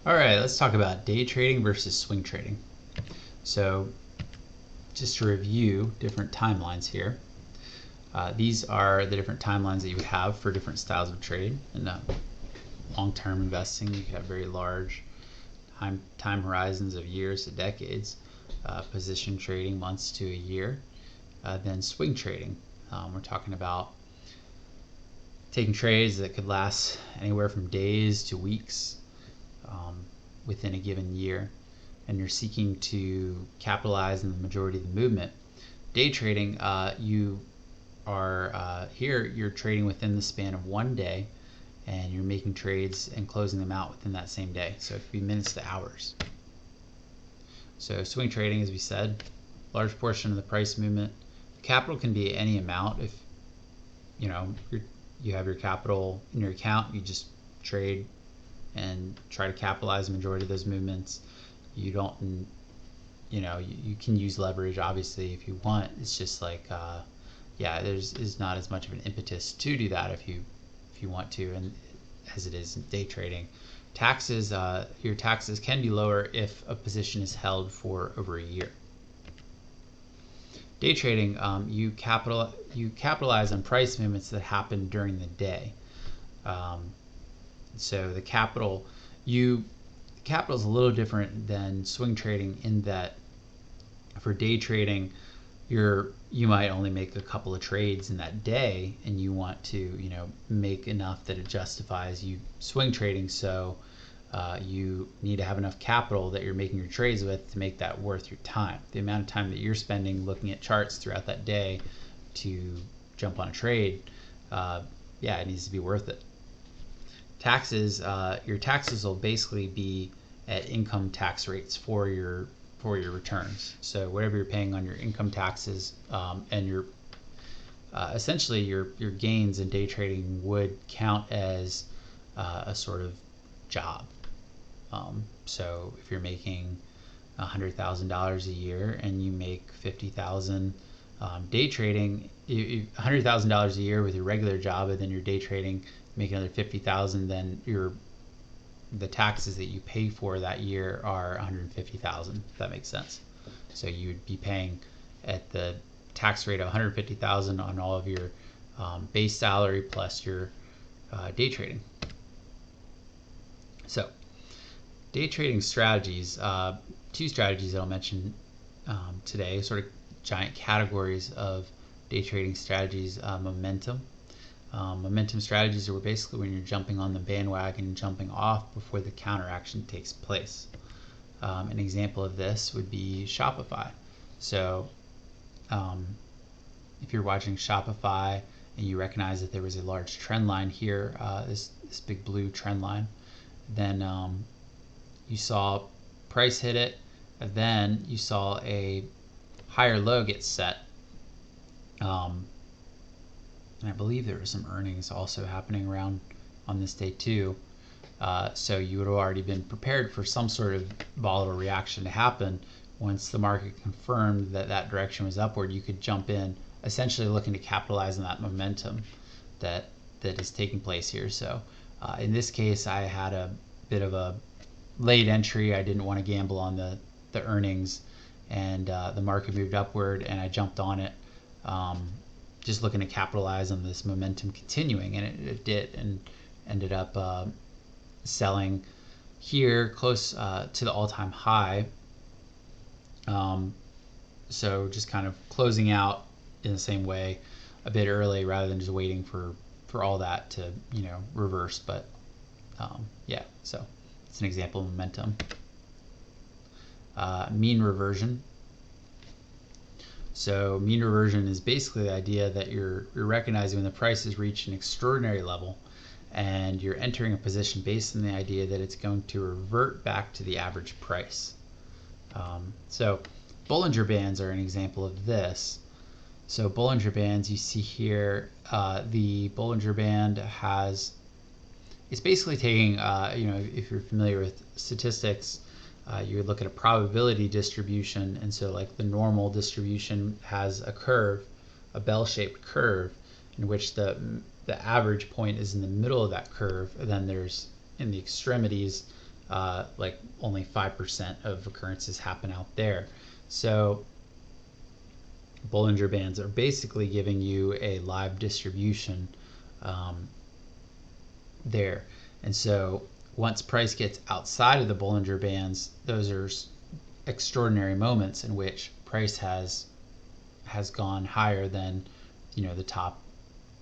All right, let's talk about day trading versus swing trading. So just to review different timelines here. These are the different timelines that you would have for different styles of trade. In long-term investing, you could have very large time horizons of years to decades. Position trading, months to a year. Then swing trading. We're talking about taking trades that could last anywhere from days to weeks within a given year, and you're seeking to capitalize on the majority of the movement. Day trading, you are here, you're trading within the span of one day, and you're making trades and closing them out within that same day. So it could be minutes to hours. So swing trading, as we said, large portion of the price movement. The capital can be any amount. If you have your capital in your account, you just trade and try to capitalize the majority of those movements. You don't, you can use leverage obviously if you want. It's just like, there's not as much of an impetus to do that if you want to, and as it is in day trading. Taxes, your taxes can be lower if a position is held for over a year. Day trading, you capitalize on price movements that happen during the day. So the capital is a little different than swing trading in that for day trading, you might only make a couple of trades in that day, and you want to make enough that it justifies you swing trading. So you need to have enough capital that you're making your trades with to make that worth your time. The amount of time that you're spending looking at charts throughout that day to jump on a trade, it needs to be worth it. Taxes, your taxes will basically be at income tax rates for your returns. So whatever you're paying on your income taxes, and your essentially your gains in day trading would count as a sort of job. So if you're making $100,000 a year and you make $50,000 day trading, $100,000 a year with your regular job, and then your day trading make another $50,000, then the taxes that you pay for that year are $150,000. If that makes sense. So you would be paying at the tax rate of $150,000 on all of your base salary plus your day trading. So day trading strategies, two strategies that I'll mention today, sort of giant categories of day trading strategies. Momentum strategies are basically when you're jumping on the bandwagon and jumping off before the counteraction takes place. An example of this would be Shopify. So if you're watching Shopify and you recognize that there was a large trend line here, this big blue trend line, then you saw price hit it, and then you saw a higher low get set. And I believe there were some earnings also happening around on this day too. So you would have already been prepared for some sort of volatile reaction to happen. Once the market confirmed that direction was upward, you could jump in, essentially looking to capitalize on that momentum that is taking place here. So in this case, I had a bit of a late entry. I didn't want to gamble on the earnings, and the market moved upward, and I jumped on it, just looking to capitalize on this momentum continuing, and it did, and ended up selling here close to the all-time high. So just kind of closing out in the same way a bit early rather than just waiting for all that to reverse. But so it's an example of momentum. Mean reversion. So mean reversion is basically the idea that you're recognizing when the price has reached an extraordinary level, and you're entering a position based on the idea that it's going to revert back to the average price. So Bollinger Bands are an example of this. So Bollinger Bands, you see here, the Bollinger Band it's basically taking, if you're familiar with statistics, you would look at a probability distribution, and so like the normal distribution has a curve, a bell-shaped curve, in which the average point is in the middle of that curve, and then there's in the extremities like only 5% of occurrences happen out there. So Bollinger Bands are basically giving you a live distribution there. And so once price gets outside of the Bollinger Bands, those are extraordinary moments in which price has gone higher than, the top,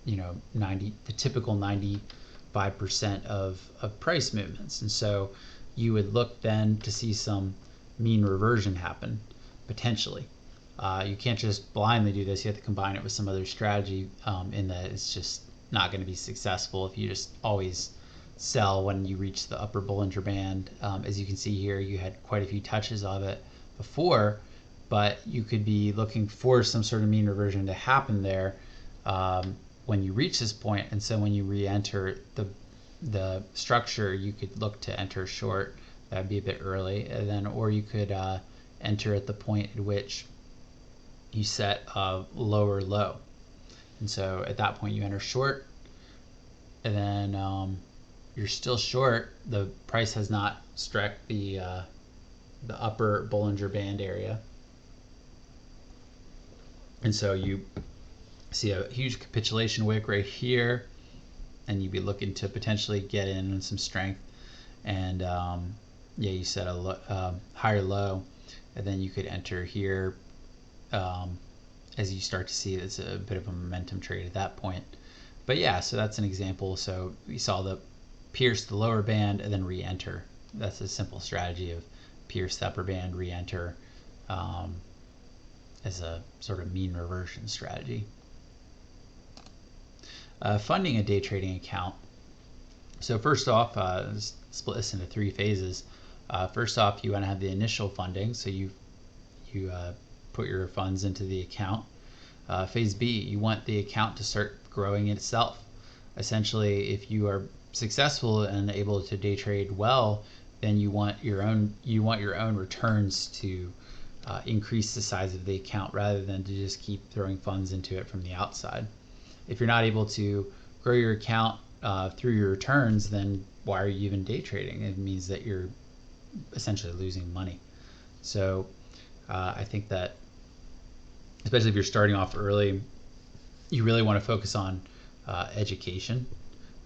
90, the typical 95% of price movements. And so you would look then to see some mean reversion happen, potentially. You can't just blindly do this. You have to combine it with some other strategy, in that it's just not going to be successful if you just always sell when you reach the upper Bollinger Band. As you can see here, you had quite a few touches of it before, but you could be looking for some sort of mean reversion to happen there when you reach this point. And so when you re-enter the structure, you could look to enter short. That'd be a bit early, and then, or you could enter at the point at which you set a lower low. And so at that point you enter short, and then you're still short. The price has not struck the upper Bollinger Band area, and so you see a huge capitulation wick right here, and you'd be looking to potentially get in on some strength, and yeah, you set a higher low, and then you could enter here as you start to see it's a bit of a momentum trade at that point. But yeah, so that's an example. So we saw the pierce the lower band and then re-enter. That's a simple strategy of pierce the upper band, re-enter, as a sort of mean reversion strategy. Funding a day trading account. So first off, let's split this into 3 phases. First off, you want to have the initial funding, so you put your funds into the account. Phase B, you want the account to start growing itself. Essentially, if you are successful and able to day trade well, then you want your own returns to increase the size of the account rather than to just keep throwing funds into it from the outside. If you're not able to grow your account through your returns, then why are you even day trading? It means that you're essentially losing money. So I think that, especially if you're starting off early, you really want to focus on education.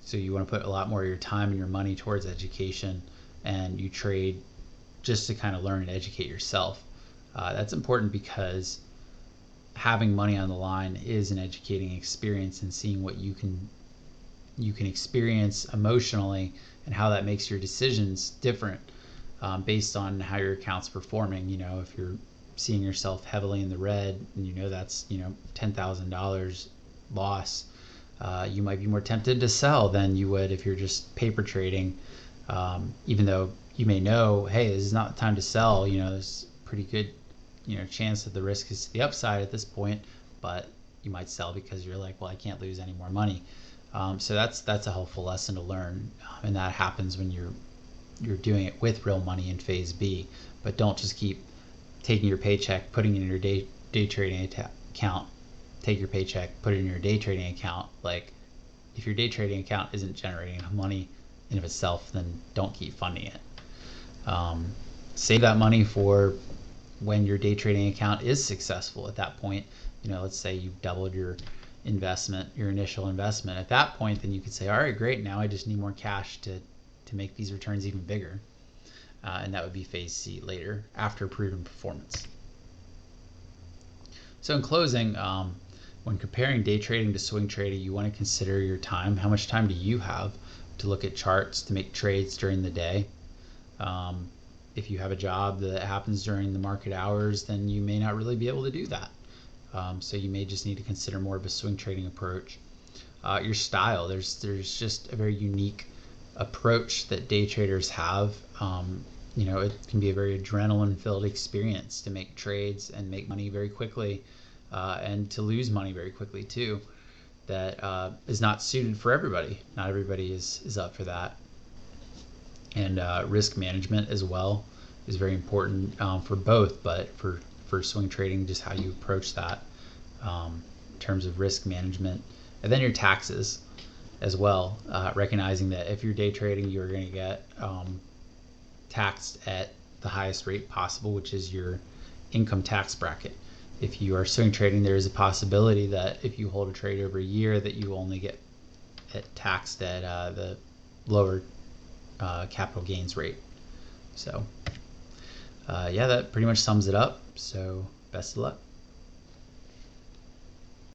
So you want to put a lot more of your time and your money towards education, and you trade just to kind of learn and educate yourself. That's important because having money on the line is an educating experience, and seeing what you can experience emotionally and how that makes your decisions different based on how your account's performing. If you're seeing yourself heavily in the red and that's $10,000 loss, you might be more tempted to sell than you would if you're just paper trading, even though you may know, hey, this is not the time to sell. There's pretty good chance that the risk is to the upside at this point, but you might sell because you're like, well, I can't lose any more money. So that's a helpful lesson to learn, and that happens when you're doing it with real money in phase B. But don't just keep taking your paycheck, putting it in your day trading account. Take your paycheck, put it in your day trading account. Like, if your day trading account isn't generating enough money in of itself, then don't keep funding it. Save that money for when your day trading account is successful. At that point, let's say you've doubled your investment, your initial investment. At that point, then you could say, all right, great, now I just need more cash to make these returns even bigger. And that would be phase C later, after proven performance. So in closing, when comparing day trading to swing trading, you want to consider your time. How much time do you have to look at charts, to make trades during the day? If you have a job that happens during the market hours, then you may not really be able to do that. So you may just need to consider more of a swing trading approach. Your style, there's just a very unique approach that day traders have. It can be a very adrenaline-filled experience to make trades and make money very quickly, and to lose money very quickly too. That is not suited for everybody. Not everybody is up for that. And risk management as well is very important for both, but for swing trading, just how you approach that in terms of risk management. And then your taxes as well, recognizing that if you're day trading, you're going to get taxed at the highest rate possible, which is your income tax bracket. If you are swing trading, there is a possibility that if you hold a trade over a year, that you only get taxed at the lower capital gains rate. So yeah, that pretty much sums it up. So best of luck.